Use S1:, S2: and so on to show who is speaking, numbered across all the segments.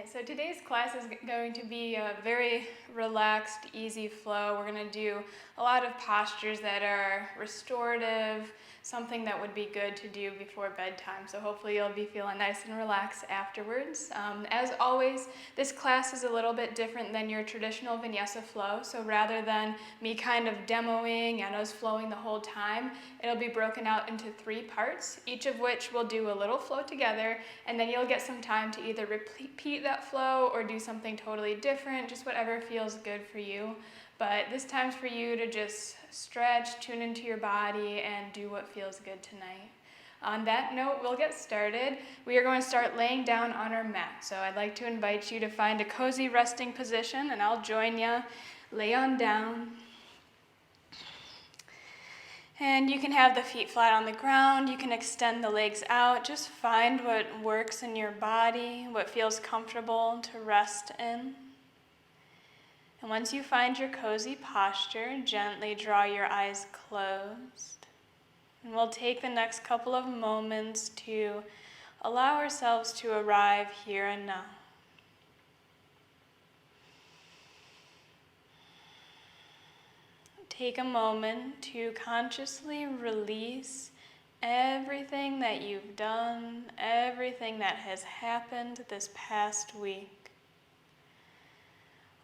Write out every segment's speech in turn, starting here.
S1: Alright, so today's class is going to be a very relaxed, easy flow. We're going to do a lot of postures that are restorative, something that would be good to do before bedtime. So hopefully you'll be feeling nice and relaxed afterwards. As always, this class is a little bit different than your traditional vinyasa flow. So rather than me kind of demoing and us flowing the whole time, it'll be broken out into 3 parts, each of which will do a little flow together, and then you'll get some time to either repeat that flow or do something totally different, just whatever feels good for you. But this time's for you to just stretch, tune into your body, and do what feels good tonight. On that note, we'll get started. We are going to start laying down on our mat. So I'd like to invite you to find a cozy resting position, and I'll join you. Lay on down. And you can have the feet flat on the ground. You can extend the legs out. Just find what works in your body, what feels comfortable to rest in. And once you find your cozy posture, gently draw your eyes closed. And we'll take the next couple of moments to allow ourselves to arrive here and now. Take a moment to consciously release everything that you've done, everything that has happened this past week.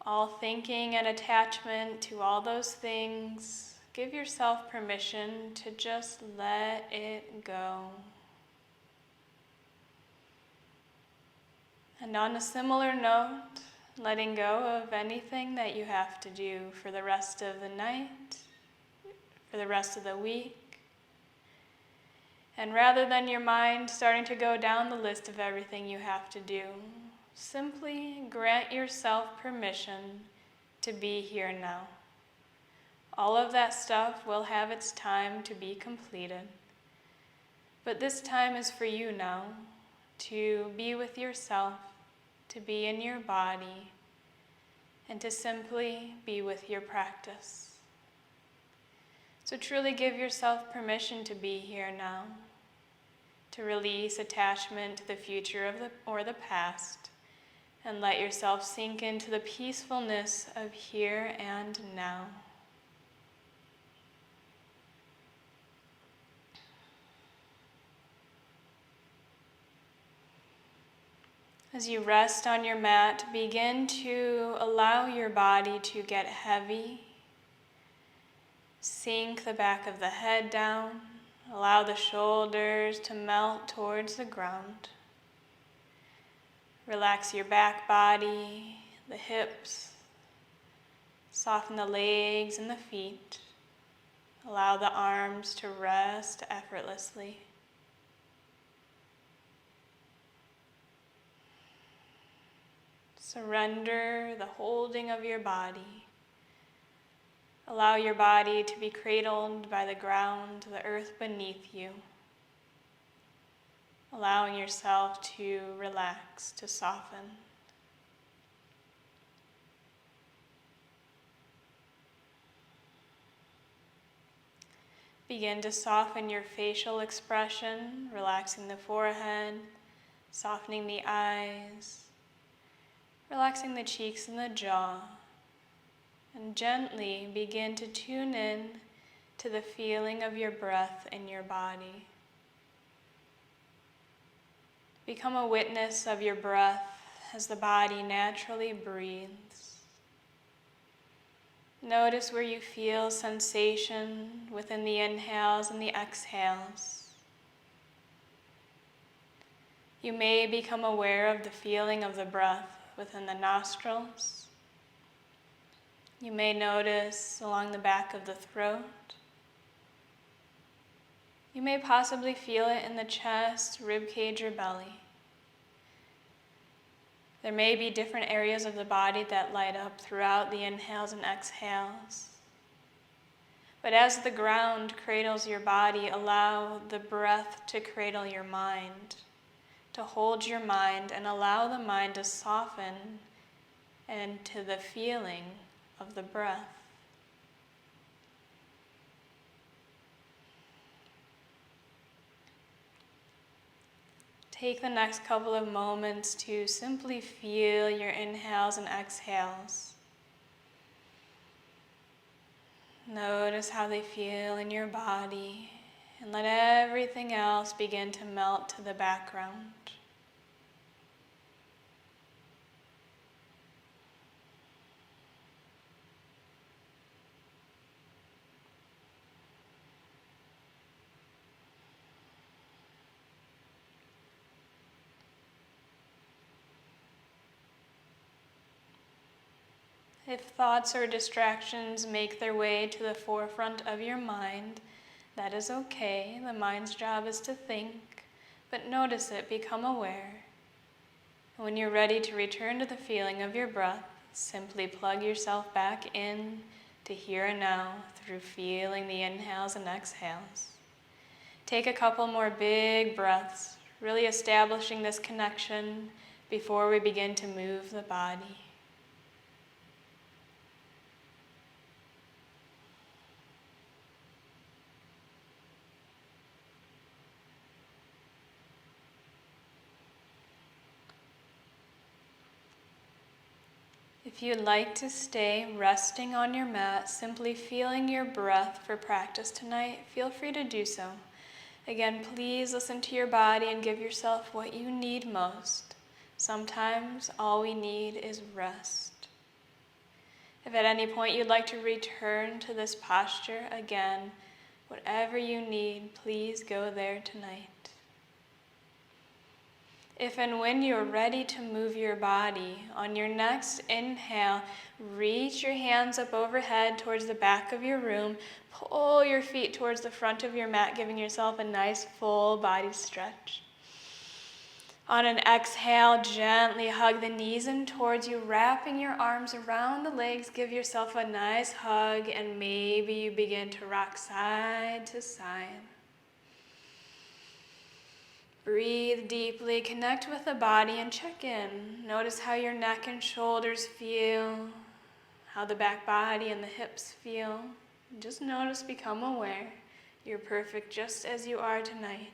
S1: All thinking and attachment to all those things, give yourself permission to just let it go. And on a similar note, letting go of anything that you have to do for the rest of the night, for the rest of the week. And rather than your mind starting to go down the list of everything you have to do, simply grant yourself permission to be here now. All of that stuff will have its time to be completed. But this time is for you now, to be with yourself, to be in your body, and to simply be with your practice. So truly give yourself permission to be here now, to release attachment to the future or the past, and let yourself sink into the peacefulness of here and now. As you rest on your mat, begin to allow your body to get heavy. Sink the back of the head down. Allow the shoulders to melt towards the ground. Relax your back body, the hips. Soften the legs and the feet. Allow the arms to rest effortlessly. Surrender the holding of your body. Allow your body to be cradled by the ground, the earth beneath you. Allowing yourself to relax, to soften. Begin to soften your facial expression, relaxing the forehead, softening the eyes, relaxing the cheeks and the jaw, and gently begin to tune in to the feeling of your breath in your body. Become a witness of your breath as the body naturally breathes. Notice where you feel sensation within the inhales and the exhales. You may become aware of the feeling of the breath within the nostrils. You may notice along the back of the throat. You may possibly feel it in the chest, rib cage, or belly. There may be different areas of the body that light up throughout the inhales and exhales. But as the ground cradles your body, allow the breath to cradle your mind, to hold your mind and allow the mind to soften into the feeling of the breath. Take the next couple of moments to simply feel your inhales and exhales. Notice how they feel in your body, and let everything else begin to melt to the background. If thoughts or distractions make their way to the forefront of your mind, that is okay. The mind's job is to think, but notice it, become aware. When you're ready to return to the feeling of your breath, simply plug yourself back in to here and now through feeling the inhales and exhales. Take a couple more big breaths, really establishing this connection before we begin to move the body. If you'd like to stay resting on your mat, simply feeling your breath for practice tonight, feel free to do so. Again, please listen to your body and give yourself what you need most. Sometimes all we need is rest. If at any point you'd like to return to this posture, again, whatever you need, please go there tonight. If and when you're ready to move your body, on your next inhale, reach your hands up overhead towards the back of your room. Pull your feet towards the front of your mat, giving yourself a nice full body stretch. On an exhale, gently hug the knees in towards you, wrapping your arms around the legs. Give yourself a nice hug, and maybe you begin to rock side to side. Breathe deeply, connect with the body and check in. Notice how your neck and shoulders feel, how the back body and the hips feel. Just notice, become aware. You're perfect just as you are tonight.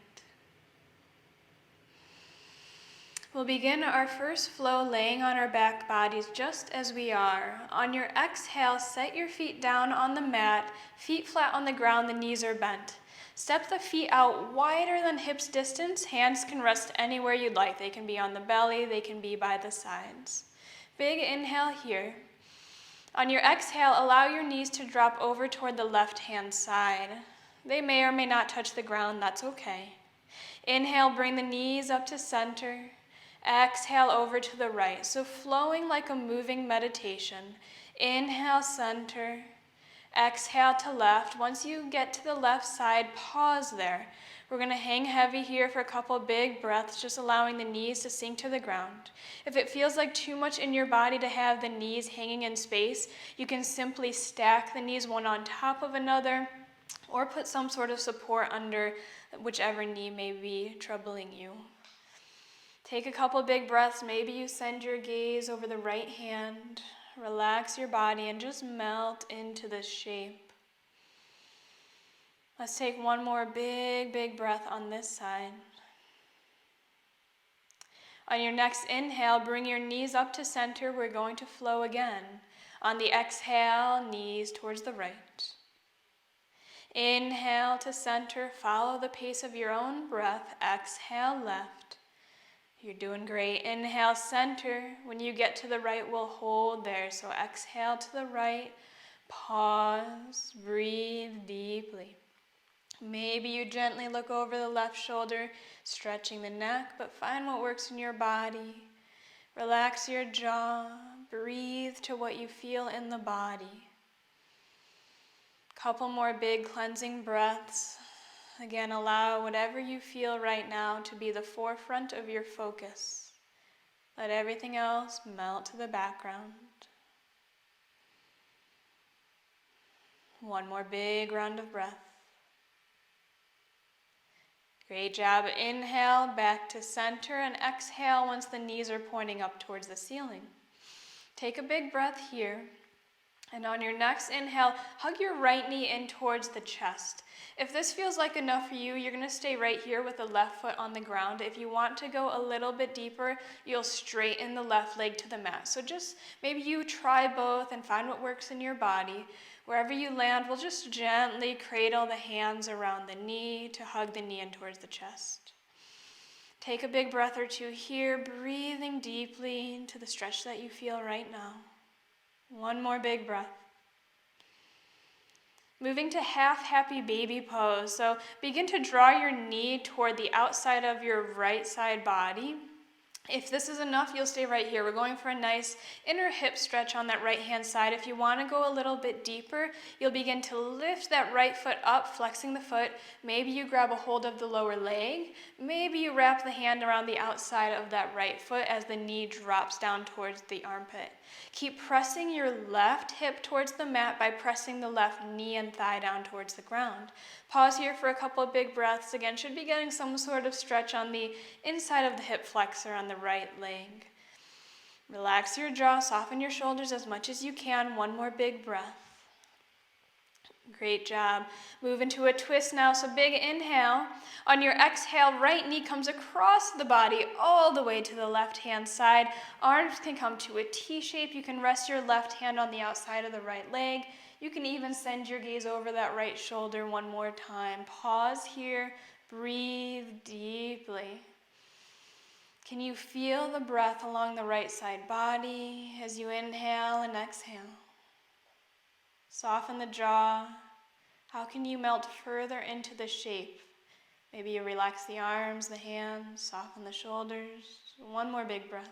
S1: We'll begin our first flow laying on our back bodies just as we are. On your exhale, set your feet down on the mat, feet flat on the ground, the knees are bent. Step the feet out wider than hips distance. Hands can rest anywhere you'd like. They can be on the belly, they can be by the sides. Big inhale here. On your exhale, allow your knees to drop over toward the left-hand side. They may or may not touch the ground, that's okay. Inhale, bring the knees up to center. Exhale over to the right. So flowing like a moving meditation. Inhale, center. Exhale to left. Once you get to the left side, pause there. We're going to hang heavy here for a couple big breaths, just allowing the knees to sink to the ground. If it feels like too much in your body to have the knees hanging in space, you can simply stack the knees one on top of another or put some sort of support under whichever knee may be troubling you. Take a couple big breaths. Maybe you send your gaze over the right hand. Relax your body and just melt into this shape. Let's take one more big breath on this side. On your next inhale, bring your knees up to center. We're going to flow again. On the exhale, knees towards the right. Inhale to center. Follow the pace of your own breath. Exhale left. You're doing great. Inhale, center. When you get to the right, we'll hold there. So exhale to the right. Pause. Breathe deeply. Maybe you gently look over the left shoulder, stretching the neck, but find what works in your body. Relax your jaw. Breathe to what you feel in the body. Couple more big cleansing breaths. Again, allow whatever you feel right now to be the forefront of your focus. Let everything else melt to the background. One more big round of breath. Great job. Inhale, back to center, and exhale once the knees are pointing up towards the ceiling. Take a big breath here. And on your next inhale, hug your right knee in towards the chest. If this feels like enough for you, you're going to stay right here with the left foot on the ground. If you want to go a little bit deeper, you'll straighten the left leg to the mat. So just maybe you try both and find what works in your body. Wherever you land, we'll just gently cradle the hands around the knee to hug the knee in towards the chest. Take a big breath or two here, breathing deeply into the stretch that you feel right now. One more big breath. Moving to half happy baby pose. So begin to draw your knee toward the outside of your right side body. If this is enough, you'll stay right here. We're going for a nice inner hip stretch on that right hand side. If you want to go a little bit deeper, you'll begin to lift that right foot up, flexing the foot. Maybe you grab a hold of the lower leg. Maybe you wrap the hand around the outside of that right foot as the knee drops down towards the armpit. Keep pressing your left hip towards the mat by pressing the left knee and thigh down towards the ground. Pause here for a couple of big breaths. Again, should be getting some sort of stretch on the inside of the hip flexor on the right leg. Relax your jaw, soften your shoulders as much as you can. One more big breath. Great job. Move into a twist now. So big inhale. On your exhale, right knee comes across the body all the way to the left hand side. Arms can come to a T shape. You can rest your left hand on the outside of the right leg. You can even send your gaze over that right shoulder one more time. Pause here. Breathe deeply. Can you feel the breath along the right side body as you inhale and exhale? Soften the jaw. How can you melt further into the shape? Maybe you relax the arms, the hands, soften the shoulders. One more big breath.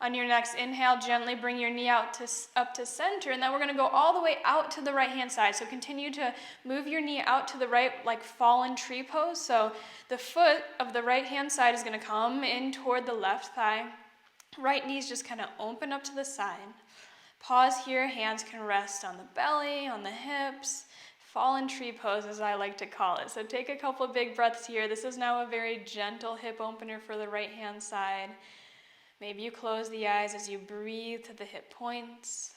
S1: On your next inhale, gently bring your knee up to center, and then we're going to go all the way out to the right-hand side. So continue to move your knee out to the right, like fallen tree pose. So the foot of the right-hand side is going to come in toward the left thigh. Right knees just kind of open up to the side. Pause here, hands can rest on the belly, on the hips. Fallen tree pose, as I like to call it. So take a couple of big breaths here. This is now a very gentle hip opener for the right-hand side. Maybe you close the eyes as you breathe to the hip points.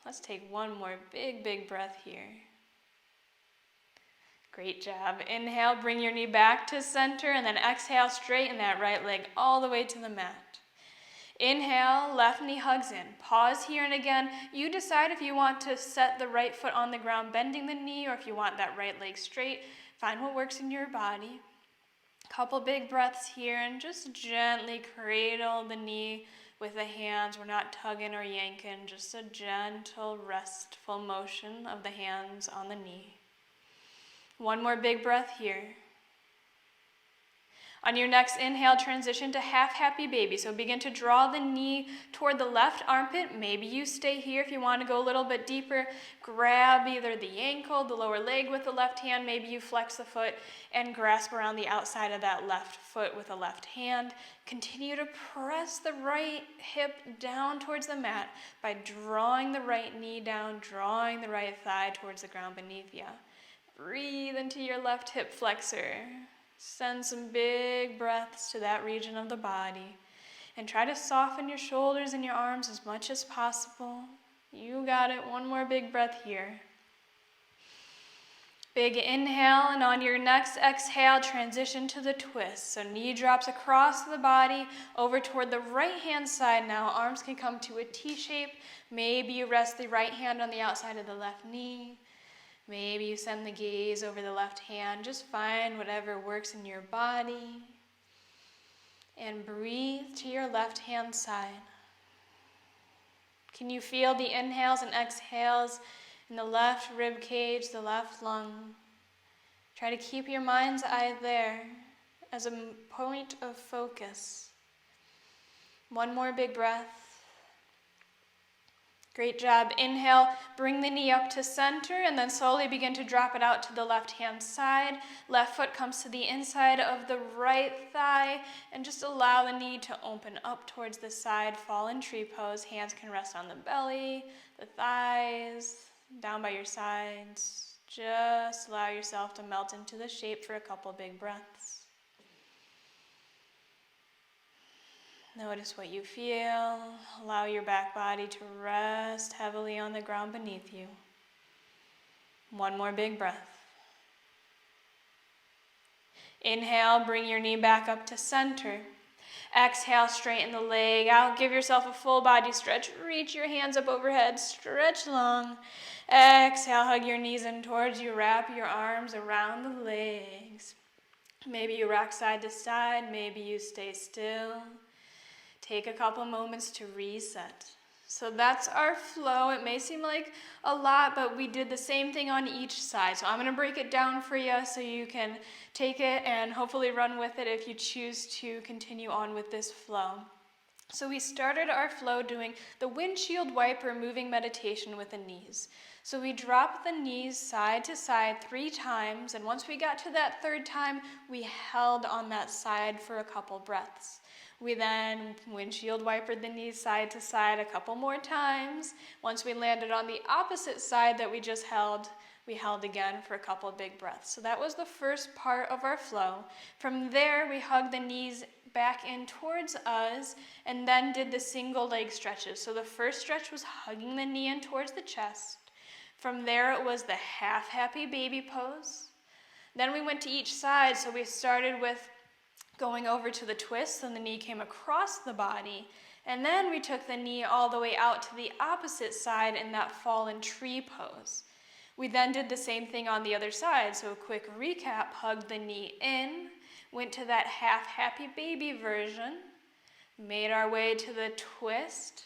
S1: Let's take one more big breath here. Great job. Inhale, bring your knee back to center, and then exhale, straighten that right leg all the way to the mat. Inhale, left knee hugs in. Pause here, and again, you decide if you want to set the right foot on the ground, bending the knee, or if you want that right leg straight. Find what works in your body. Couple big breaths here, and just gently cradle the knee with the hands. We're not tugging or yanking, just a gentle, restful motion of the hands on the knee. One more big breath here. On your next inhale, transition to half happy baby. So begin to draw the knee toward the left armpit. Maybe you stay here if you want to go a little bit deeper. Grab either the ankle, the lower leg with the left hand. Maybe you flex the foot and grasp around the outside of that left foot with the left hand. Continue to press the right hip down towards the mat by drawing the right knee down, drawing the right thigh towards the ground beneath you. Breathe into your left hip flexor. Send some big breaths to that region of the body. And try to soften your shoulders and your arms as much as possible. You got it. One more big breath here. Big inhale, and on your next exhale, transition to the twist. So knee drops across the body over toward the right-hand side now. Arms can come to a T shape. Maybe you rest the right hand on the outside of the left knee. Maybe you send the gaze over the left hand. Just find whatever works in your body. And breathe to your left hand side. Can you feel the inhales and exhales in the left rib cage, the left lung? Try to keep your mind's eye there as a point of focus. One more big breath. Great job. Inhale, bring the knee up to center, and then slowly begin to drop it out to the left-hand side. Left foot comes to the inside of the right thigh, and just allow the knee to open up towards the side. Fallen tree pose. Hands can rest on the belly, the thighs, down by your sides. Just allow yourself to melt into the shape for a couple big breaths. Notice what you feel. Allow your back body to rest heavily on the ground beneath you. One more big breath. Inhale, bring your knee back up to center. Exhale, straighten the leg out. Give yourself a full body stretch. Reach your hands up overhead. Stretch long. Exhale, hug your knees in towards you. Wrap your arms around the legs. Maybe you rock side to side. Maybe you stay still. Take a couple moments to reset. So that's our flow. It may seem like a lot, but we did the same thing on each side. So I'm going to break it down for you so you can take it and hopefully run with it if you choose to continue on with this flow. So we started our flow doing the windshield wiper moving meditation with the knees. So we dropped the knees side to side 3 times, and once we got to that 3rd time, we held on that side for a couple breaths. We then windshield wipered the knees side to side a couple more times. Once we landed on the opposite side that we just held, we held again for a couple big breaths. So that was the first part of our flow. From there, we hugged the knees back in towards us and then did the single leg stretches. So the first stretch was hugging the knee in towards the chest. From there, it was the half happy baby pose. Then we went to each side. So we started with going over to the twist, and the knee came across the body. And then we took the knee all the way out to the opposite side in that fallen tree pose. We then did the same thing on the other side. So a quick recap, hugged the knee in, went to that half happy baby version, made our way to the twist,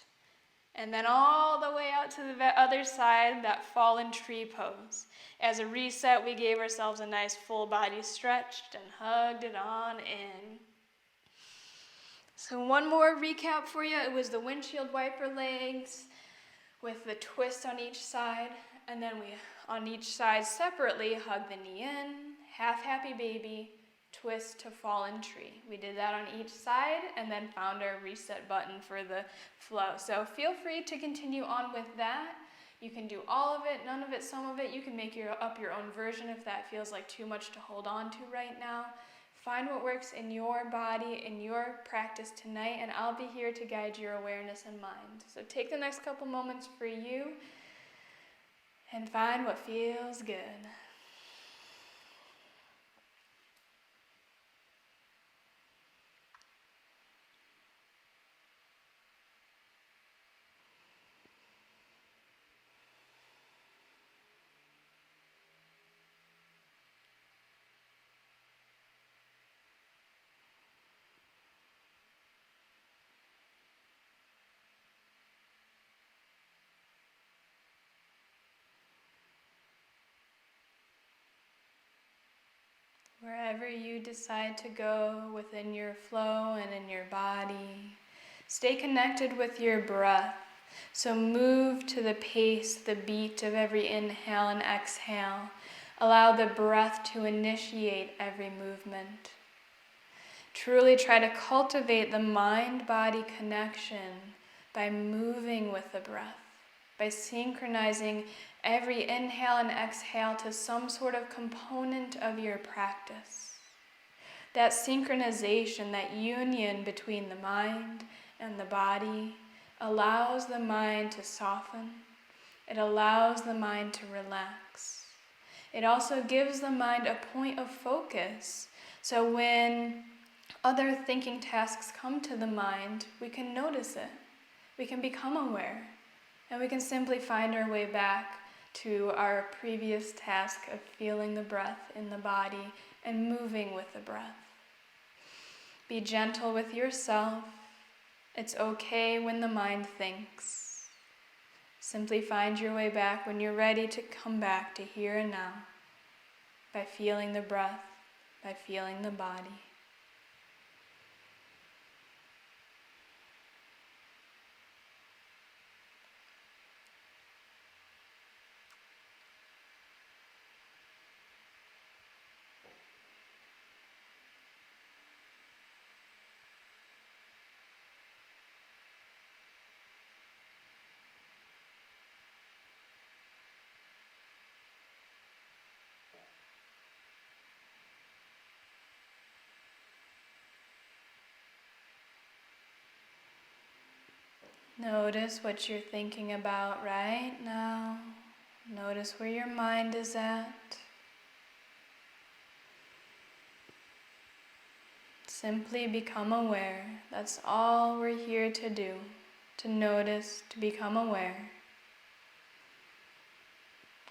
S1: and then all the way out to the other side, that fallen tree pose. As a reset, we gave ourselves a nice full body stretch and hugged it on in. So one more recap for you. It was the windshield wiper legs with the twist on each side, and then we, on each side separately, hug the knee in, half happy baby, twist to fallen tree. We did that on each side and then found our reset button for the flow. So feel free to continue on with that. You can do all of it, none of it, some of it. You can make up your own version if that feels like too much to hold on to right now. Find what works in your body, in your practice tonight, and I'll be here to guide your awareness and mind. So take the next couple moments for you and find what feels good. Wherever you decide to go within your flow and in your body, stay connected with your breath. So move to the pace, the beat of every inhale and exhale. Allow the breath to initiate every movement. Truly try to cultivate the mind-body connection by moving with the breath, by synchronizing every inhale and exhale to some sort of component of your practice. That synchronization, that union between the mind and the body allows the mind to soften. It allows the mind to relax. It also gives the mind a point of focus. So when other thinking tasks come to the mind, we can notice it. We can become aware. And we can simply find our way back to our previous task of feeling the breath in the body and moving with the breath. Be gentle with yourself. It's okay when the mind thinks. Simply find your way back when you're ready to come back to here and now by feeling the breath, by feeling the body. Notice what you're thinking about right now. Notice where your mind is at. Simply become aware. That's all we're here to do. To notice, to become aware.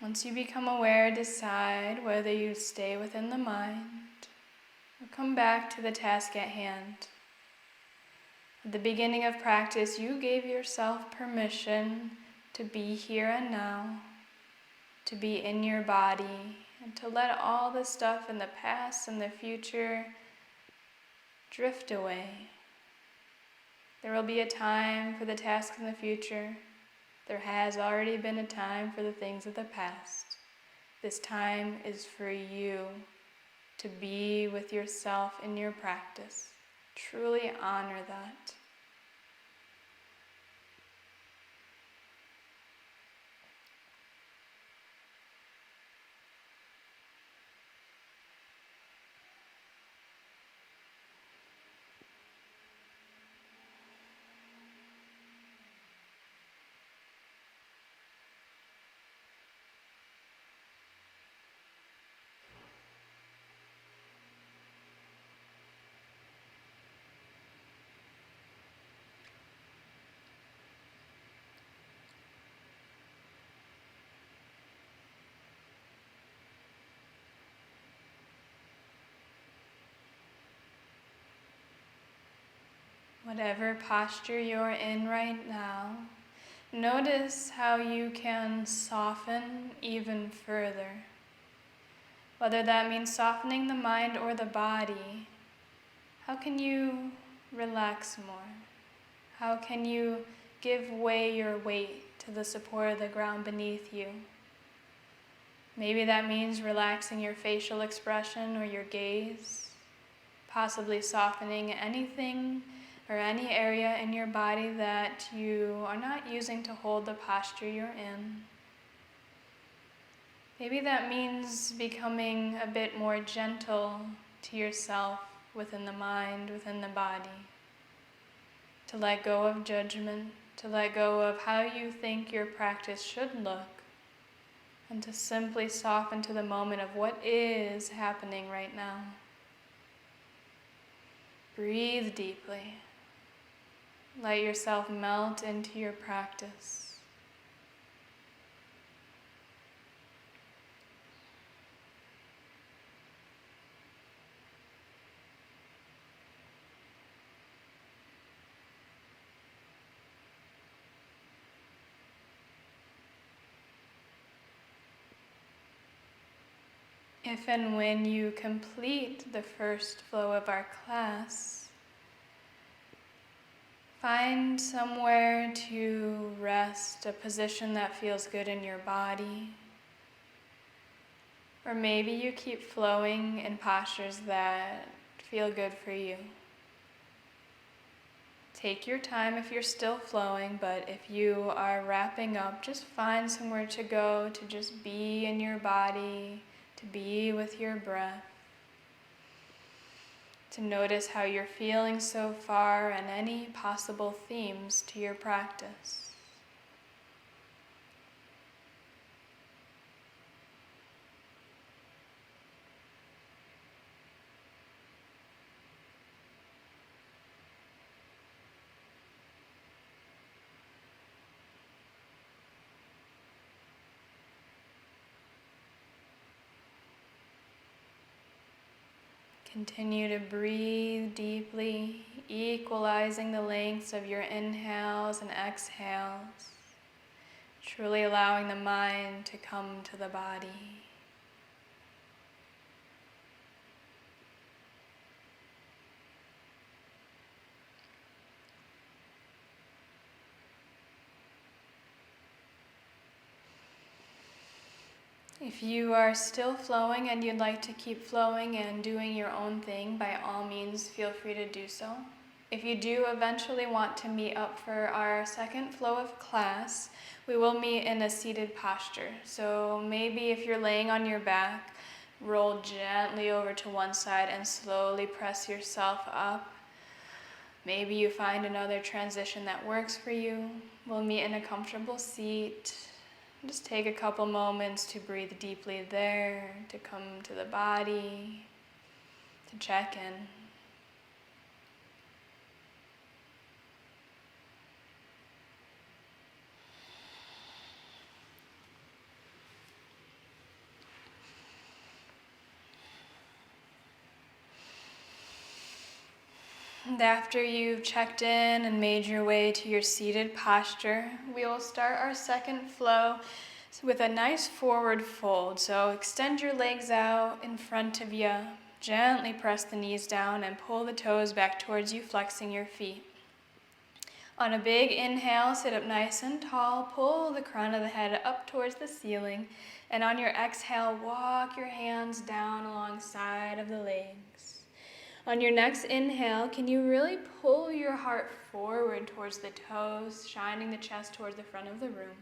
S1: Once you become aware, decide whether you stay within the mind or come back to the task at hand. At the beginning of practice, you gave yourself permission to be here and now, to be in your body, and to let all the stuff in the past and the future drift away. There will be a time for the tasks in the future. There has already been a time for the things of the past. This time is for you to be with yourself in your practice. Truly honor that. Whatever posture you're in right now, notice how you can soften even further. Whether that means softening the mind or the body, how can you relax more? How can you give way your weight to the support of the ground beneath you? Maybe that means relaxing your facial expression or your gaze, possibly softening anything or any area in your body that you are not using to hold the posture you're in. Maybe that means becoming a bit more gentle to yourself within the mind, within the body. To let go of judgment, to let go of how you think your practice should look, and to simply soften to the moment of what is happening right now. Breathe deeply. Let yourself melt into your practice. If and when you complete the first flow of our class, find somewhere to rest, a position that feels good in your body. Or maybe you keep flowing in postures that feel good for you. Take your time if you're still flowing, but if you are wrapping up, just find somewhere to go, to just be in your body, to be with your breath. To notice how you're feeling so far and any possible themes to your practice. Continue to breathe deeply, equalizing the lengths of your inhales and exhales, truly allowing the mind to come to the body. If you are still flowing and you'd like to keep flowing and doing your own thing, by all means, feel free to do so. If you do eventually want to meet up for our second flow of class, we will meet in a seated posture. So maybe if you're laying on your back, roll gently over to one side and slowly press yourself up. Maybe you find another transition that works for you. We'll meet in a comfortable seat. Just take a couple moments to breathe deeply there, to come to the body, to check in. And after you've checked in and made your way to your seated posture, we will start our second flow with a nice forward fold. So extend your legs out in front of you. Gently press the knees down and pull the toes back towards you, flexing your feet. On a big inhale, sit up nice and tall. Pull the crown of the head up towards the ceiling. And on your exhale, walk your hands down alongside of the legs. On your next inhale, can you really pull your heart forward towards the toes, shining the chest towards the front of the room?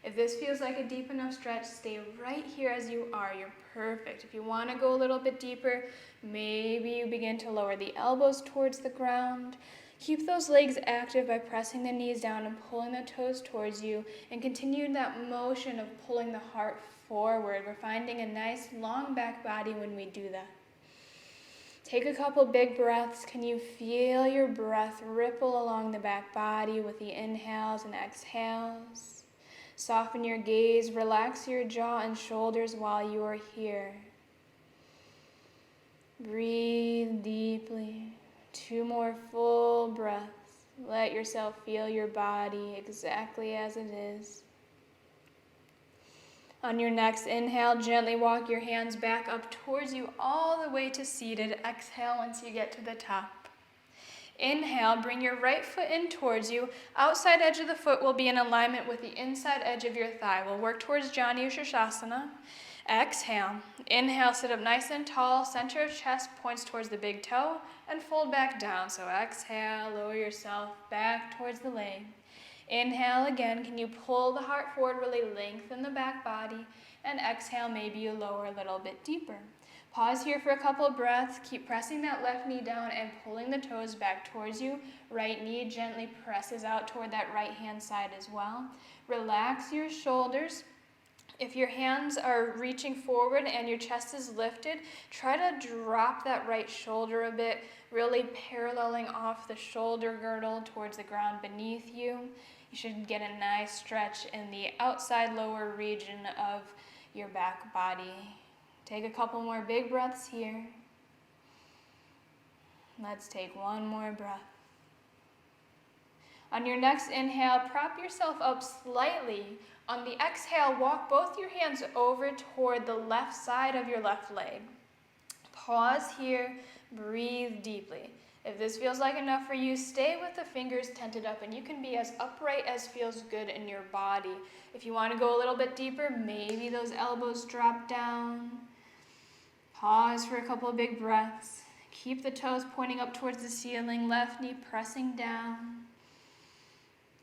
S1: If this feels like a deep enough stretch, stay right here as you are. You're perfect. If you want to go a little bit deeper, maybe you begin to lower the elbows towards the ground. Keep those legs active by pressing the knees down and pulling the toes towards you, and continue that motion of pulling the heart forward. We're finding a nice long back body when we do that. Take a couple big breaths. Can you feel your breath ripple along the back body with the inhales and exhales? Soften your gaze, relax your jaw and shoulders while you are here. Breathe deeply. 2 more full breaths. Let yourself feel your body exactly as it is. On your next inhale, gently walk your hands back up towards you all the way to seated. Exhale once you get to the top. Inhale, bring your right foot in towards you. Outside edge of the foot will be in alignment with the inside edge of your thigh. We'll work towards Jani or Shavasana. Exhale. Inhale, sit up nice and tall. Center of chest points towards the big toe and fold back down. So exhale, lower yourself back towards the leg. Inhale again, can you pull the heart forward, really lengthen the back body, and exhale, maybe you lower a little bit deeper. Pause here for a couple breaths, keep pressing that left knee down and pulling the toes back towards you. Right knee gently presses out toward that right hand side as well. Relax your shoulders. If your hands are reaching forward and your chest is lifted, try to drop that right shoulder a bit, really paralleling off the shoulder girdle towards the ground beneath you. You should get a nice stretch in the outside lower region of your back body. Take a couple more big breaths here. Let's take one more breath. On your next inhale, prop yourself up slightly. On the exhale, walk both your hands over toward the left side of your left leg. Pause here, breathe deeply. If this feels like enough for you, stay with the fingers tented up, and you can be as upright as feels good in your body. If you want to go a little bit deeper, maybe those elbows drop down. Pause for a couple of big breaths. Keep the toes pointing up towards the ceiling, left knee pressing down.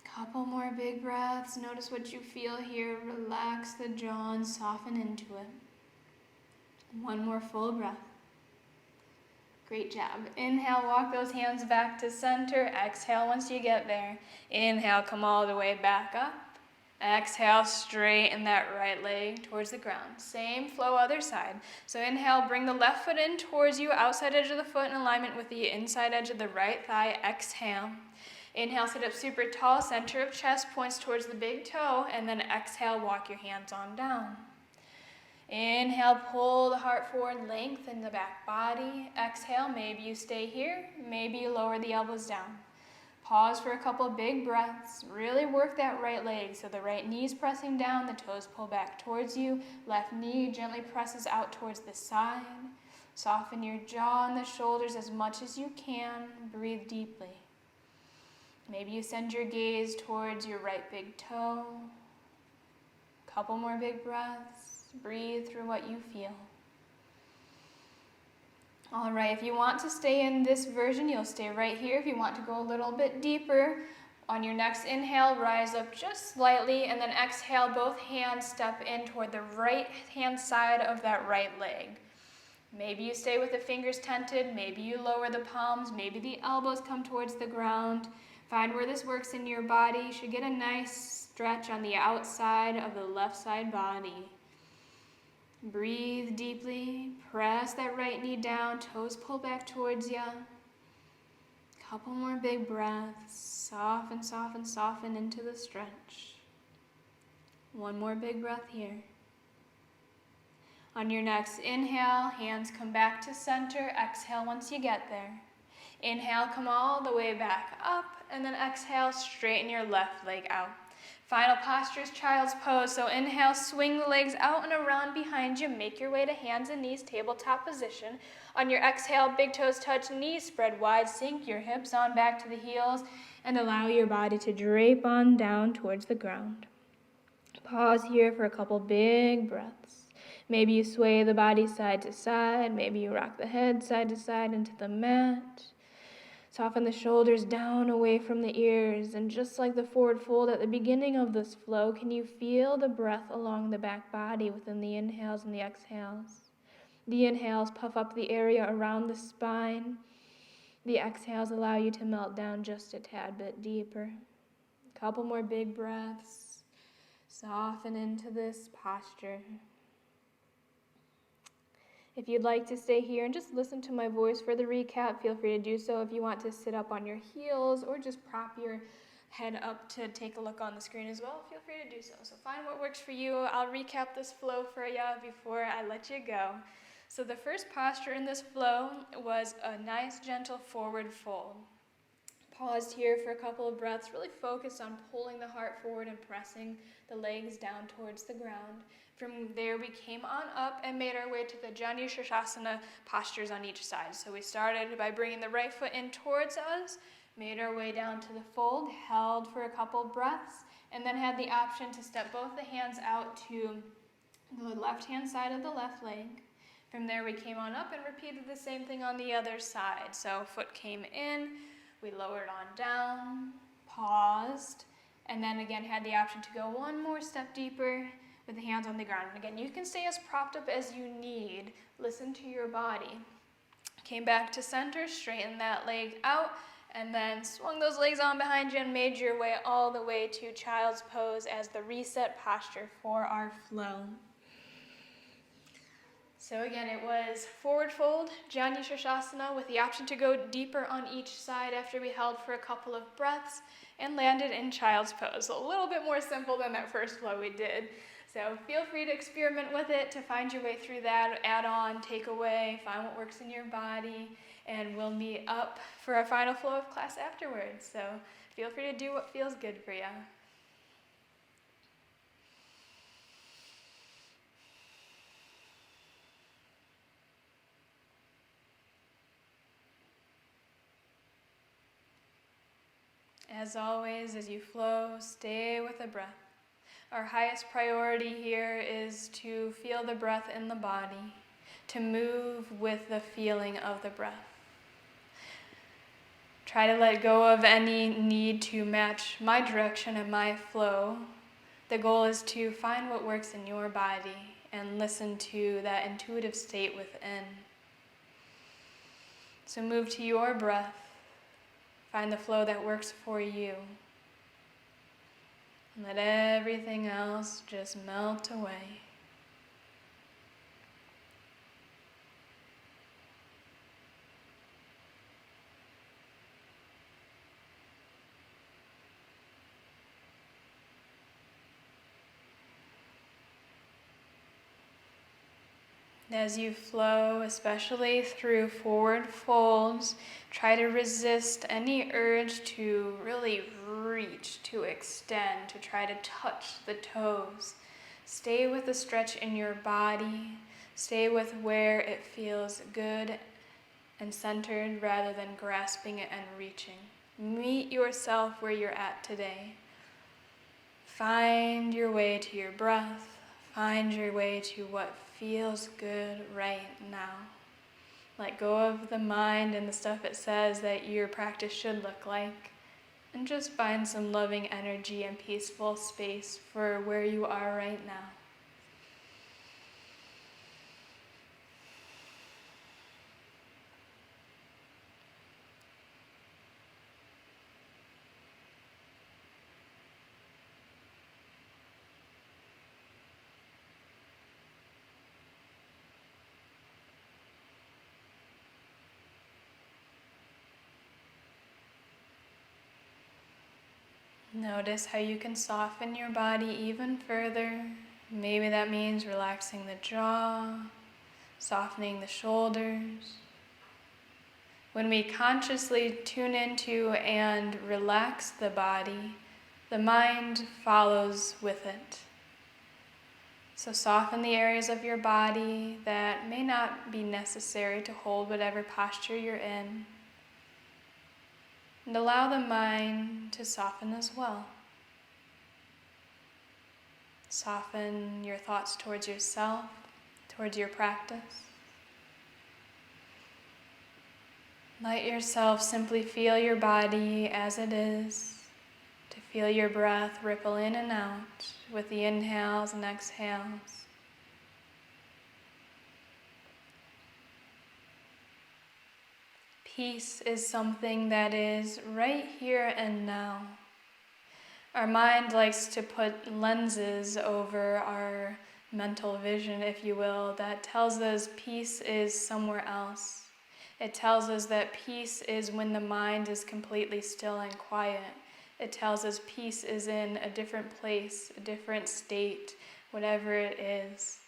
S1: Couple more big breaths. Notice what you feel here. Relax the jaw and soften into it. One more full breath. Great job. Inhale, walk those hands back to center. Exhale once you get there. Inhale, come all the way back up. Exhale, straighten that right leg towards the ground. Same flow other side. So inhale, bring the left foot in towards you, outside edge of the foot in alignment with the inside edge of the right thigh. Exhale. Inhale, sit up super tall, center of chest points towards the big toe, and then exhale, walk your hands on down. Inhale, pull the heart forward, lengthen the back body. Exhale, maybe you stay here, maybe you lower the elbows down. Pause for a couple big breaths. Really work that right leg. So the right knee's pressing down, the toes pull back towards you. Left knee gently presses out towards the side. Soften your jaw and the shoulders as much as you can. Breathe deeply. Maybe you send your gaze towards your right big toe. Couple more big breaths. Breathe through what you feel. All right, if you want to stay in this version, you'll stay right here. If you want to go a little bit deeper, on your next inhale, rise up just slightly, and then exhale, both hands step in toward the right hand side of that right leg. Maybe you stay with the fingers tented, maybe you lower the palms, maybe the elbows come towards the ground. Find where this works in your body. You should get a nice stretch on the outside of the left side body. Breathe deeply, press that right knee down, toes pull back towards you. Couple more big breaths, soften, soften, soften into the stretch. One more big breath here. On your next inhale, hands come back to center. Exhale once you get there. Inhale, come all the way back up, and then exhale, straighten your left leg out. Final posture is child's pose. So inhale, swing the legs out and around behind you. Make your way to hands and knees, tabletop position. On your exhale, big toes touch, knees spread wide. Sink your hips on back to the heels and allow your body to drape on down towards the ground. Pause here for a couple big breaths. Maybe you sway the body side to side. Maybe you rock the head side to side into the mat. Soften the shoulders down away from the ears. And just like the forward fold at the beginning of this flow, can you feel the breath along the back body within the inhales and the exhales? The inhales puff up the area around the spine. The exhales allow you to melt down just a tad bit deeper. A couple more big breaths. Soften into this posture. If you'd like to stay here and just listen to my voice for the recap, feel free to do so. If you want to sit up on your heels or just prop your head up to take a look on the screen as well, feel free to do so. So find what works for you. I'll recap this flow for you before I let you go. So the first posture in this flow was a nice, gentle forward fold. Pause here for a couple of breaths. Really focus on pulling the heart forward and pressing the legs down towards the ground. From there, we came on up and made our way to the Shavasana postures on each side. So we started by bringing the right foot in towards us, made our way down to the fold, held for a couple breaths, and then had the option to step both the hands out to the left-hand side of the left leg. From there, we came on up and repeated the same thing on the other side. So foot came in, we lowered on down, paused, and then again had the option to go one more step deeper with the hands on the ground. And again, you can stay as propped up as you need. Listen to your body. Came back to center, straighten that leg out, and then swung those legs on behind you and made your way all the way to child's pose as the reset posture for our flow. So again, it was forward fold, Shavasana, with the option to go deeper on each side after we held for a couple of breaths and landed in child's pose. A little bit more simple than that first flow we did. So feel free to experiment with it to find your way through that, add on, take away, find what works in your body, and we'll meet up for our final flow of class afterwards. So feel free to do what feels good for you. As always, as you flow, stay with the breath. Our highest priority here is to feel the breath in the body, to move with the feeling of the breath. Try to let go of any need to match my direction and my flow. The goal is to find what works in your body and listen to that intuitive state within. So move to your breath. Find the flow that works for you. And let everything else just melt away. As you flow, especially through forward folds, try to resist any urge to really reach, to extend, to try to touch the toes. Stay with the stretch in your body. Stay with where it feels good and centered rather than grasping it and reaching. Meet yourself where you're at today. Find your way to your breath. Find your way to what feels good right now. Let go of the mind and the stuff it says that your practice should look like, and just find some loving energy and peaceful space for where you are right now. Notice how you can soften your body even further. Maybe that means relaxing the jaw, softening the shoulders. When we consciously tune into and relax the body, the mind follows with it. So soften the areas of your body that may not be necessary to hold whatever posture you're in. And allow the mind to soften as well. Soften your thoughts towards yourself, towards your practice. Let yourself simply feel your body as it is, to feel your breath ripple in and out with the inhales and exhales. Peace is something that is right here and now. Our mind likes to put lenses over our mental vision, if you will, that tells us peace is somewhere else. It tells us that peace is when the mind is completely still and quiet. It tells us peace is in a different place, a different state, whatever it is.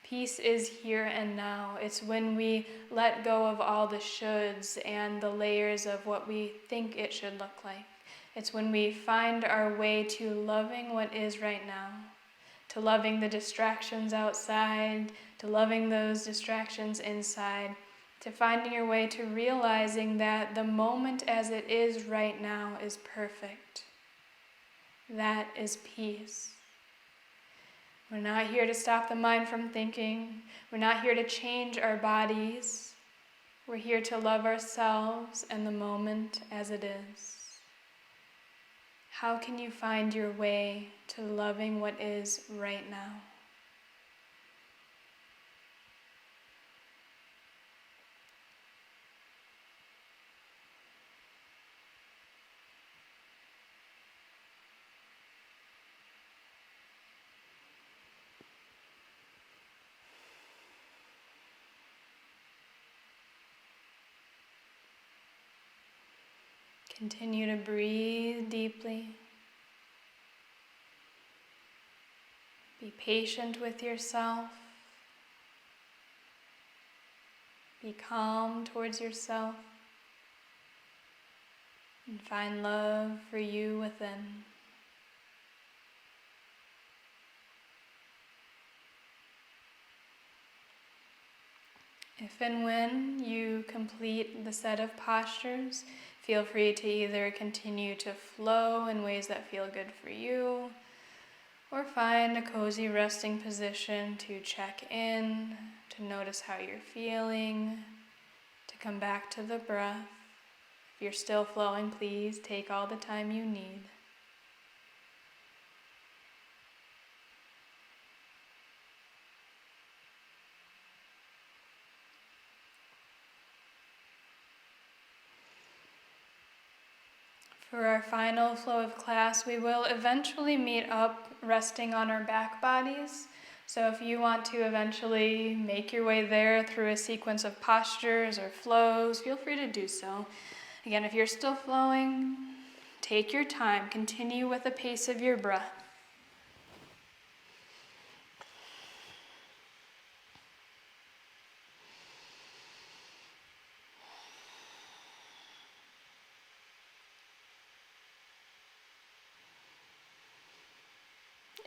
S1: Peace is here and now. It's when we let go of all the shoulds and the layers of what we think it should look like. It's when we find our way to loving what is right now, to loving the distractions outside, to loving those distractions inside, to finding your way to realizing that the moment as it is right now is perfect. That is peace. We're not here to stop the mind from thinking. We're not here to change our bodies. We're here to love ourselves and the moment as it is. How can you find your way to loving what is right now? Continue to breathe deeply. Be patient with yourself. Be calm towards yourself. And find love for you within. If and when you complete the set of postures, feel free to either continue to flow in ways that feel good for you, or find a cozy resting position to check in, to notice how you're feeling, to come back to the breath. If you're still flowing, please take all the time you need. For our final flow of class, we will eventually meet up resting on our back bodies. So if you want to eventually make your way there through a sequence of postures or flows, feel free to do so. Again, if you're still flowing, take your time. Continue with the pace of your breath.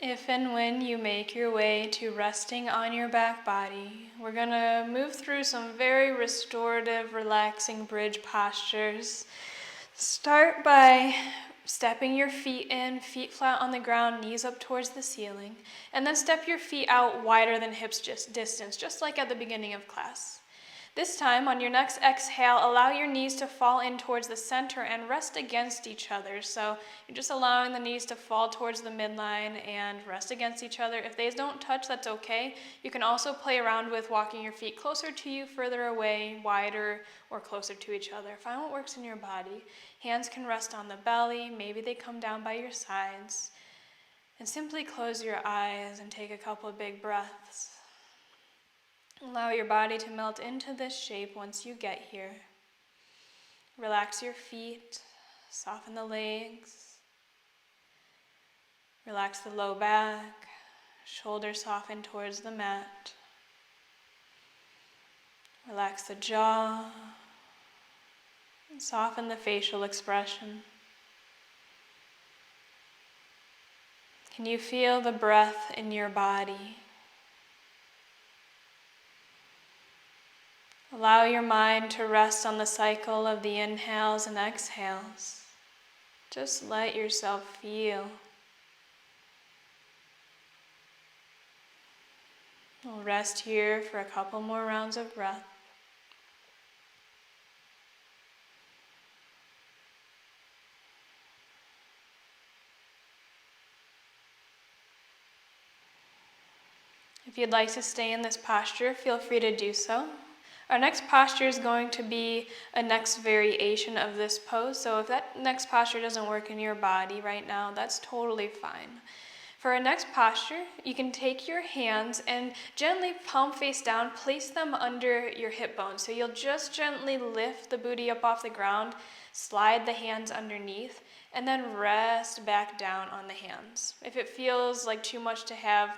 S1: If and when you make your way to resting on your back body, we're going to move through some very restorative, relaxing bridge postures. Start by stepping your feet in, feet flat on the ground, knees up towards the ceiling, and then step your feet out wider than hips distance, just like at the beginning of class. This time, on your next exhale, allow your knees to fall in towards the center and rest against each other. So you're just allowing the knees to fall towards the midline and rest against each other. If they don't touch, that's okay. You can also play around with walking your feet closer to you, further away, wider, or closer to each other. Find what works in your body. Hands can rest on the belly. Maybe they come down by your sides. And simply close your eyes and take a couple of big breaths. Allow your body to melt into this shape once you get here. Relax your feet, soften the legs. Relax the low back, shoulders soften towards the mat. Relax the jaw, and soften the facial expression. Can you feel the breath in your body? Allow your mind to rest on the cycle of the inhales and exhales. Just let yourself feel. We'll rest here for a couple more rounds of breath. If you'd like to stay in this posture, feel free to do so. Our next posture is going to be a next variation of this pose, so if that next posture doesn't work in your body right now, that's totally fine. For our next posture, you can take your hands and gently palm face down, place them under your hip bones. So you'll just gently lift the booty up off the ground, slide the hands underneath, and then rest back down on the hands. If it feels like too much to have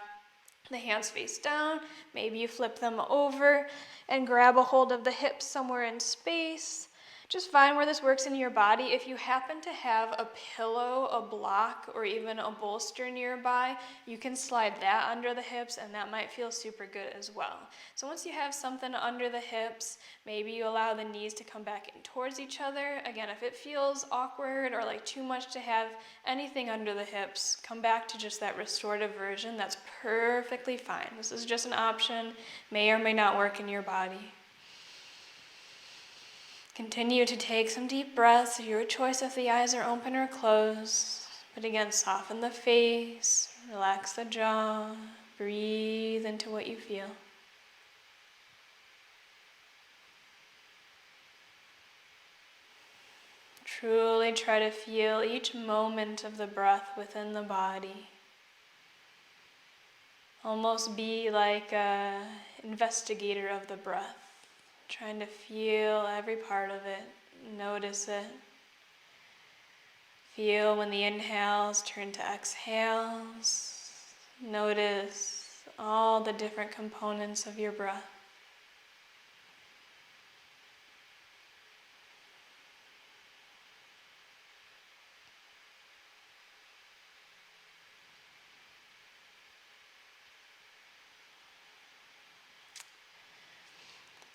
S1: the hands face down, maybe you flip them over and grab a hold of the hips somewhere in space. Just find where this works in your body. If you happen to have a pillow, a block, or even a bolster nearby, you can slide that under the hips and that might feel super good as well. So once you have something under the hips, maybe you allow the knees to come back in towards each other. Again, if it feels awkward or like too much to have anything under the hips, come back to just that restorative version. That's perfectly fine. This is just an option, may or may not work in your body. Continue to take some deep breaths, your choice if the eyes are open or closed. But again, soften the face, relax the jaw, breathe into what you feel. Truly try to feel each moment of the breath within the body. Almost be like an investigator of the breath. Trying to feel every part of it, notice it. Feel when the inhales turn to exhales. Notice all the different components of your breath.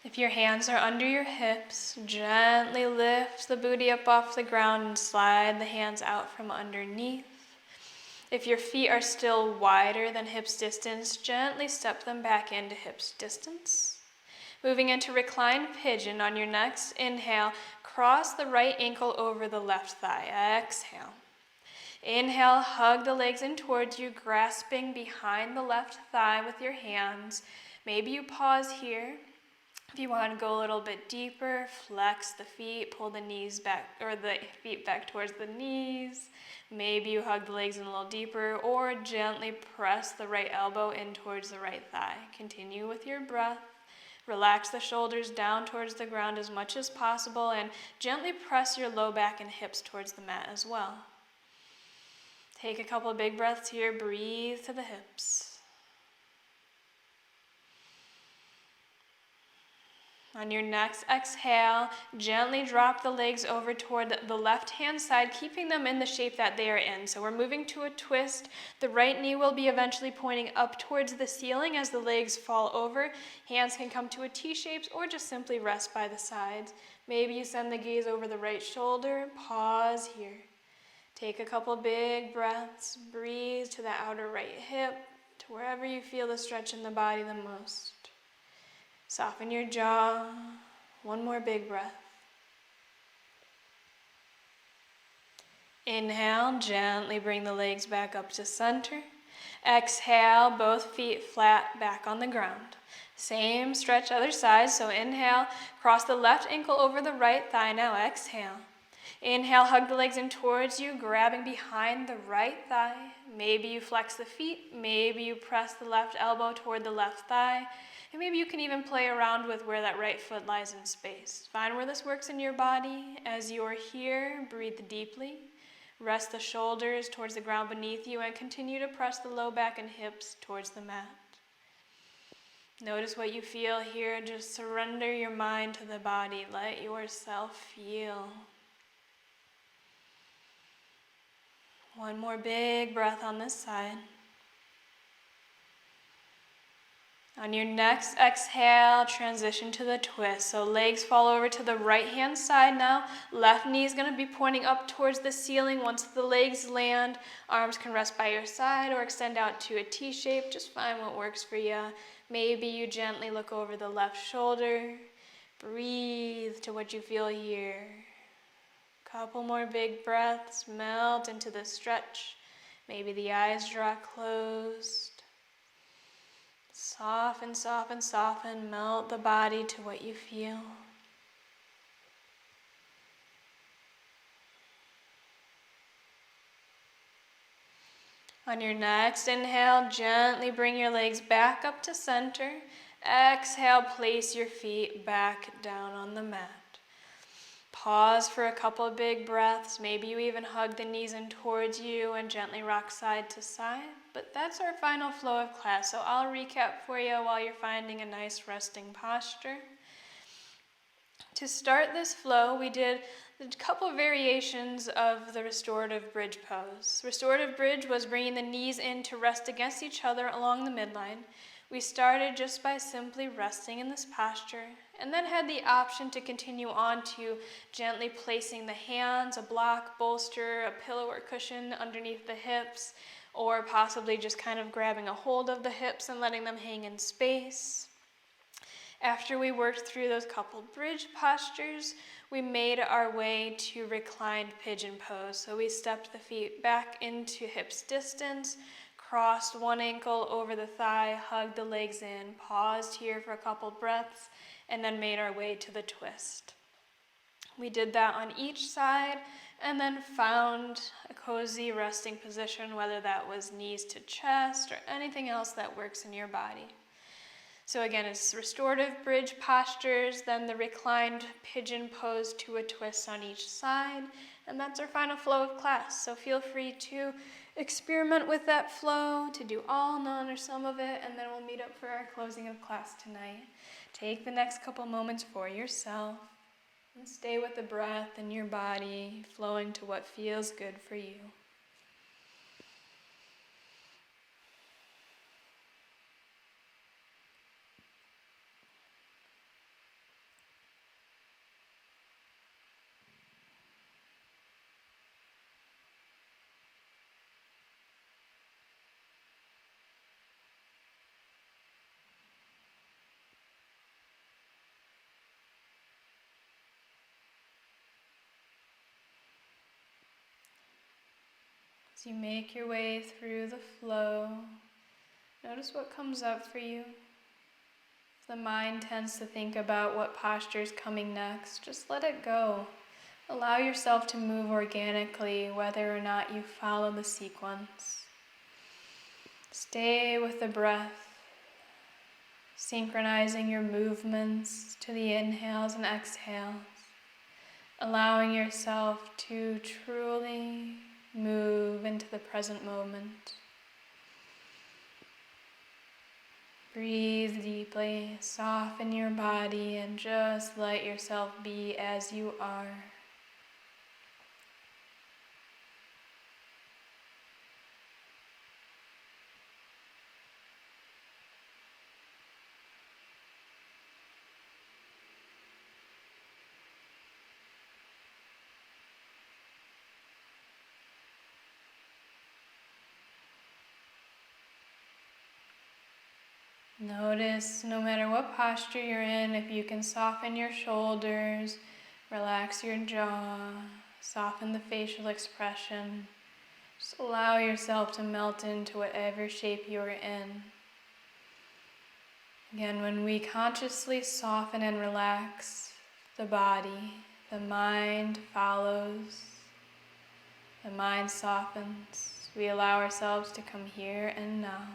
S1: If your hands are under your hips, gently lift the booty up off the ground and slide the hands out from underneath. If your feet are still wider than hips distance, gently step them back into hips distance. Moving into Reclined Pigeon on your next inhale, cross the right ankle over the left thigh. Exhale. Inhale, hug the legs in towards you, grasping behind the left thigh with your hands. Maybe you pause here. If you want to go a little bit deeper, flex the feet, pull the knees back, or the feet back towards the knees. Maybe you hug the legs in a little deeper, or gently press the right elbow in towards the right thigh. Continue with your breath. Relax the shoulders down towards the ground as much as possible, and gently press your low back and hips towards the mat as well. Take a couple of big breaths here, breathe to the hips. On your next exhale, gently drop the legs over toward the left-hand side, keeping them in the shape that they are in. So we're moving to a twist. The right knee will be eventually pointing up towards the ceiling as the legs fall over. Hands can come to a T-shape or just simply rest by the sides. Maybe you send the gaze over the right shoulder. Pause here. Take a couple big breaths. Breathe to the outer right hip, to wherever you feel the stretch in the body the most. Soften your jaw. One more big breath. Inhale, gently bring the legs back up to center. Exhale, both feet flat back on the ground. Same stretch other side, so inhale, cross the left ankle over the right thigh. Now exhale. Inhale, hug the legs in towards you, grabbing behind the right thigh. Maybe you flex the feet, maybe you press the left elbow toward the left thigh. And maybe you can even play around with where that right foot lies in space. Find where this works in your body. As you're here, breathe deeply. Rest the shoulders towards the ground beneath you and continue to press the low back and hips towards the mat. Notice what you feel here. Just surrender your mind to the body. Let yourself feel. One more big breath on this side. On your next exhale, transition to the twist. So legs fall over to the right hand side now. Left knee is going to be pointing up towards the ceiling. Once the legs land, arms can rest by your side or extend out to a T shape. Just find what works for you. Maybe you gently look over the left shoulder. Breathe to what you feel here. Couple more big breaths. Melt into the stretch. Maybe the eyes draw closed. Soften, soften, soften. Melt the body to what you feel. On your next inhale, gently bring your legs back up to center. Exhale, place your feet back down on the mat. Pause for a couple of big breaths. Maybe you even hug the knees in towards you and gently rock side to side. But that's our final flow of class. So I'll recap for you while you're finding a nice resting posture. To start this flow, we did a couple variations of the restorative bridge pose. Restorative bridge was bringing the knees in to rest against each other along the midline. We started just by simply resting in this posture, and then had the option to continue on to gently placing the hands, a block, bolster, a pillow or cushion underneath the hips, or possibly just kind of grabbing a hold of the hips and letting them hang in space. After we worked through those couple bridge postures, we made our way to reclined pigeon pose. So we stepped the feet back into hips distance, crossed one ankle over the thigh, hugged the legs in, paused here for a couple breaths, and then made our way to the twist. We did that on each side and then found a cozy resting position, whether that was knees to chest or anything else that works in your body. So again, it's restorative bridge postures, then the reclined pigeon pose to a twist on each side, and that's our final flow of class. So feel free to experiment with that flow, to do all, none, or some of it, and then we'll meet up for our closing of class tonight. Take the next couple moments for yourself, and stay with the breath in your body, flowing to what feels good for you. As you make your way through the flow, notice what comes up for you. If the mind tends to think about what posture is coming next, just let it go. Allow yourself to move organically, whether or not you follow the sequence. Stay with the breath, synchronizing your movements to the inhales and exhales, allowing yourself to truly move into the present moment. Breathe deeply, soften your body, and just let yourself be as you are. Notice, no matter what posture you're in, if you can soften your shoulders, relax your jaw, soften the facial expression. Just allow yourself to melt into whatever shape you're in. Again, when we consciously soften and relax the body, the mind follows. The mind softens. We allow ourselves to come here and now.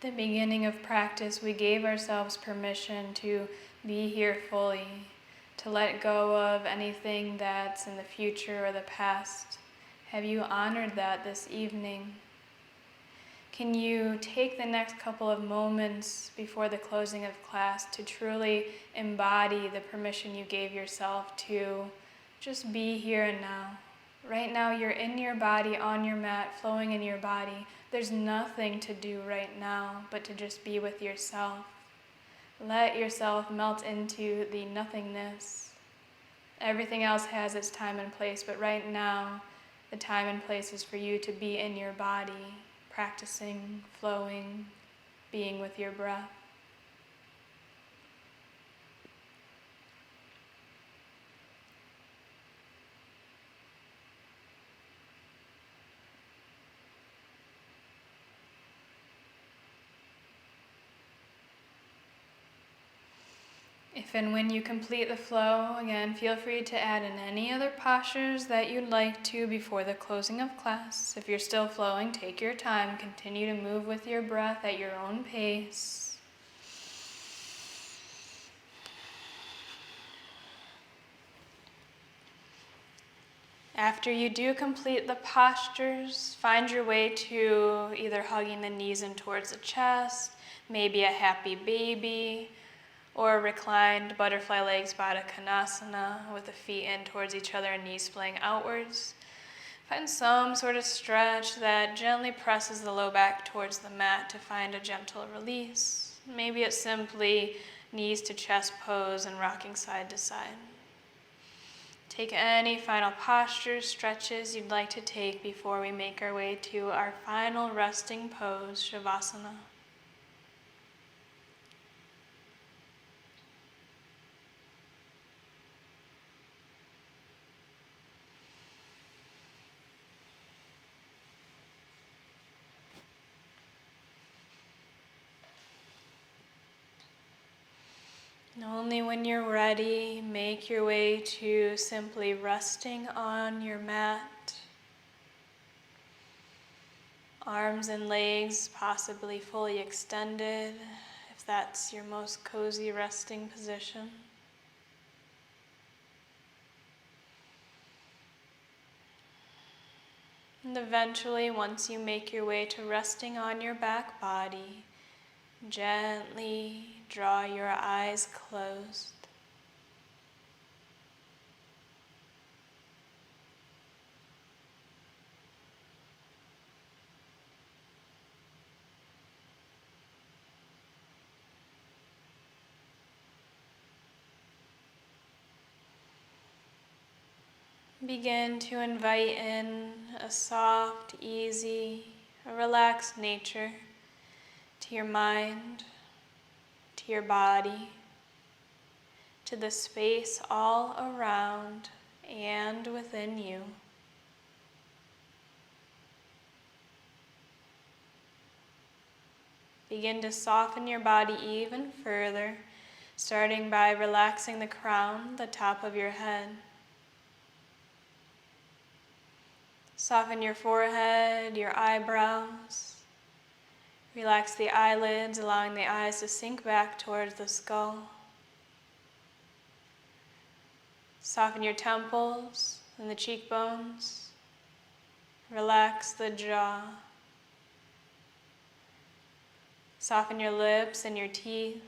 S1: the beginning of practice, we gave ourselves permission to be here fully, to let go of anything that's in the future or the past. Have you honored that this evening? Can you take the next couple of moments before the closing of class to truly embody the permission you gave yourself to just be here and now? Right now, you're in your body, on your mat, flowing in your body. There's nothing to do right now but to just be with yourself. Let yourself melt into the nothingness. Everything else has its time and place, but right now, the time and place is for you to be in your body, practicing, flowing, being with your breath. If and when you complete the flow, again, feel free to add in any other postures that you'd like to before the closing of class. If you're still flowing, take your time. Continue to move with your breath at your own pace. After you do complete the postures, find your way to either hugging the knees in towards the chest, maybe a happy baby, or reclined butterfly legs, Baddha Konasana, with the feet in towards each other and knees splaying outwards. Find some sort of stretch that gently presses the low back towards the mat to find a gentle release. Maybe it's simply knees to chest pose and rocking side to side. Take any final postures, stretches you'd like to take before we make our way to our final resting pose, Shavasana. And only when you're ready, make your way to simply resting on your mat. Arms and legs possibly fully extended, if that's your most cozy resting position. And eventually, once you make your way to resting on your back body, gently draw your eyes closed. Begin to invite in a soft, easy, a relaxed nature to your mind, to your body, to the space all around and within you. Begin to soften your body even further, starting by relaxing the crown, the top of your head. Soften your forehead, your eyebrows. Relax the eyelids, allowing the eyes to sink back towards the skull. Soften your temples and the cheekbones. Relax the jaw. Soften your lips and your teeth.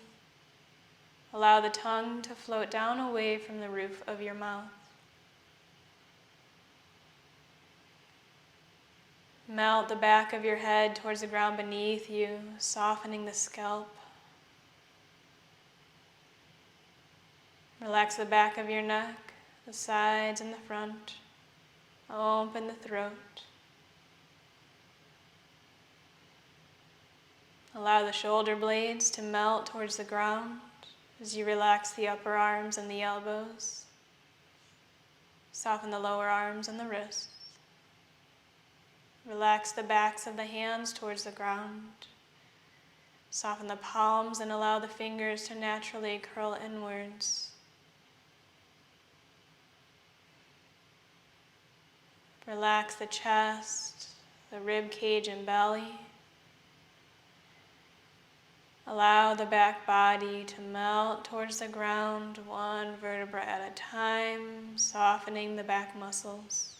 S1: Allow the tongue to float down away from the roof of your mouth. Melt the back of your head towards the ground beneath you, softening the scalp. Relax the back of your neck, the sides and the front. Open the throat. Allow the shoulder blades to melt towards the ground as you relax the upper arms and the elbows. Soften the lower arms and the wrists. Relax the backs of the hands towards the ground. Soften the palms and allow the fingers to naturally curl inwards. Relax the chest, the rib cage and belly. Allow the back body to melt towards the ground, one vertebra at a time, softening the back muscles.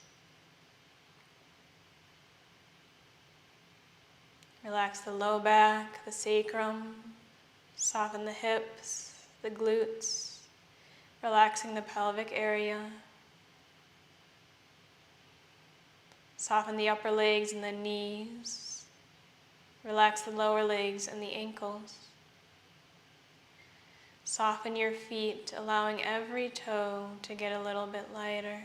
S1: Relax the low back, the sacrum, soften the hips, the glutes, relaxing the pelvic area. Soften the upper legs and the knees. Relax the lower legs and the ankles. Soften your feet, allowing every toe to get a little bit lighter.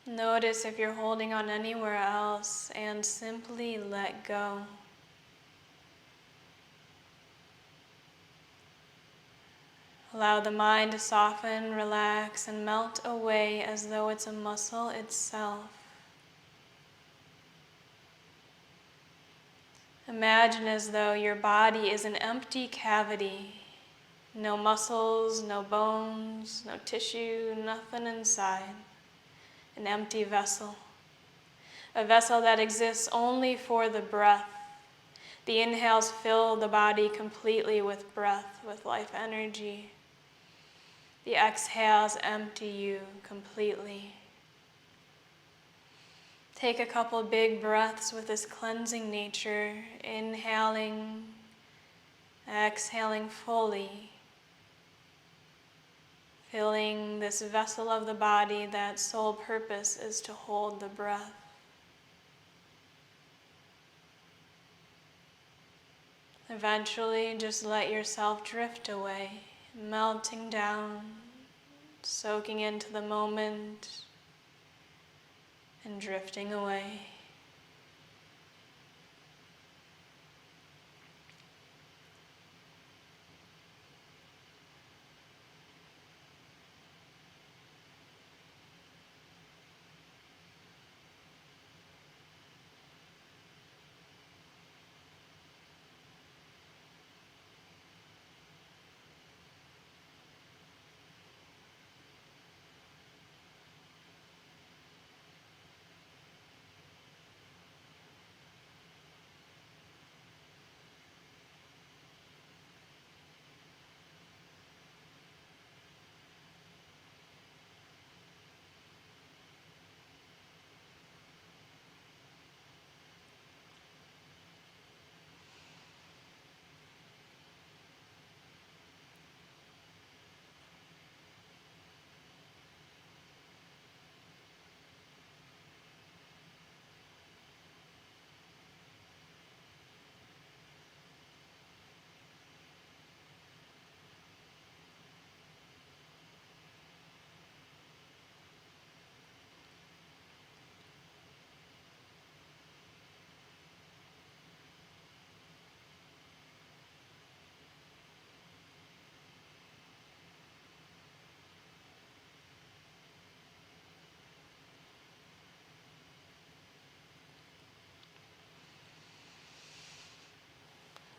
S1: Notice if you're holding on anywhere else and simply let go. Allow the mind to soften, relax, and melt away as though it's a muscle itself. Imagine as though your body is an empty cavity. No muscles, no bones, no tissue, nothing inside. An empty vessel. A vessel that exists only for the breath. The inhales fill the body completely with breath, with life energy. The exhales empty you completely. Take a couple big breaths with this cleansing nature, inhaling, exhaling fully, filling this vessel of the body that sole purpose is to hold the breath. Eventually, just let yourself drift away, melting down, soaking into the moment, and drifting away.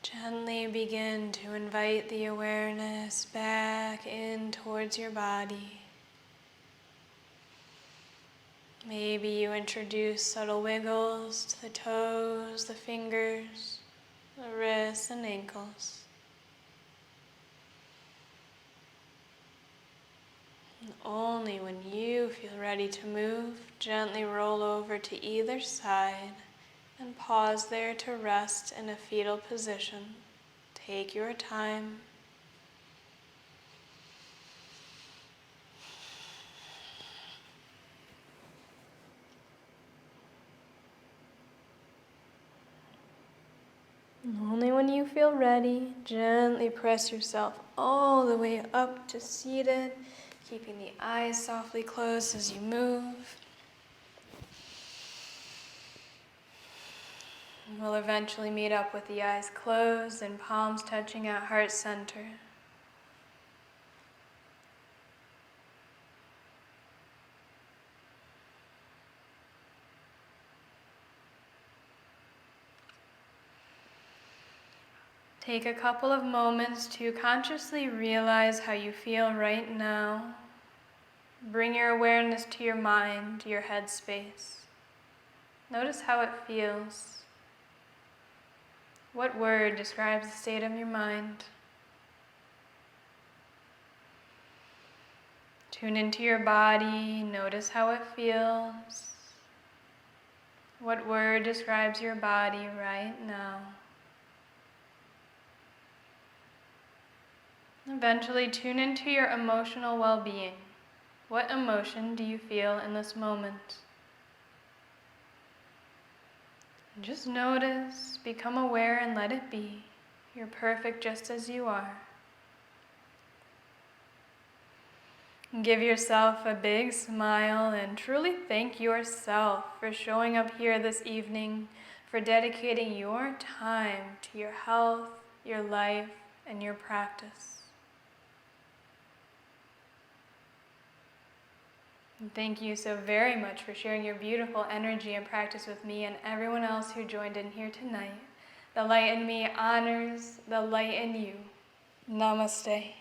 S1: Gently begin to invite the awareness back in towards your body. Maybe you introduce subtle wiggles to the toes, the fingers, the wrists and ankles. And only when you feel ready to move, gently roll over to either side and pause there to rest in a fetal position. Take your time. And only when you feel ready, gently press yourself all the way up to seated, keeping the eyes softly closed as you move. We'll eventually meet up with the eyes closed and palms touching at heart center. Take a couple of moments to consciously realize how you feel right now. Bring your awareness to your mind, your headspace. Notice how it feels. What word describes the state of your mind? Tune into your body, notice how it feels. What word describes your body right now? Eventually tune into your emotional well-being. What emotion do you feel in this moment? And just notice, become aware, and let it be. You're perfect just as you are. Give yourself a big smile and truly thank yourself for showing up here this evening, for dedicating your time to your health, your life, and your practice. And thank you so very much for sharing your beautiful energy and practice with me and everyone else who joined in here tonight. The light in me honors the light in you. Namaste.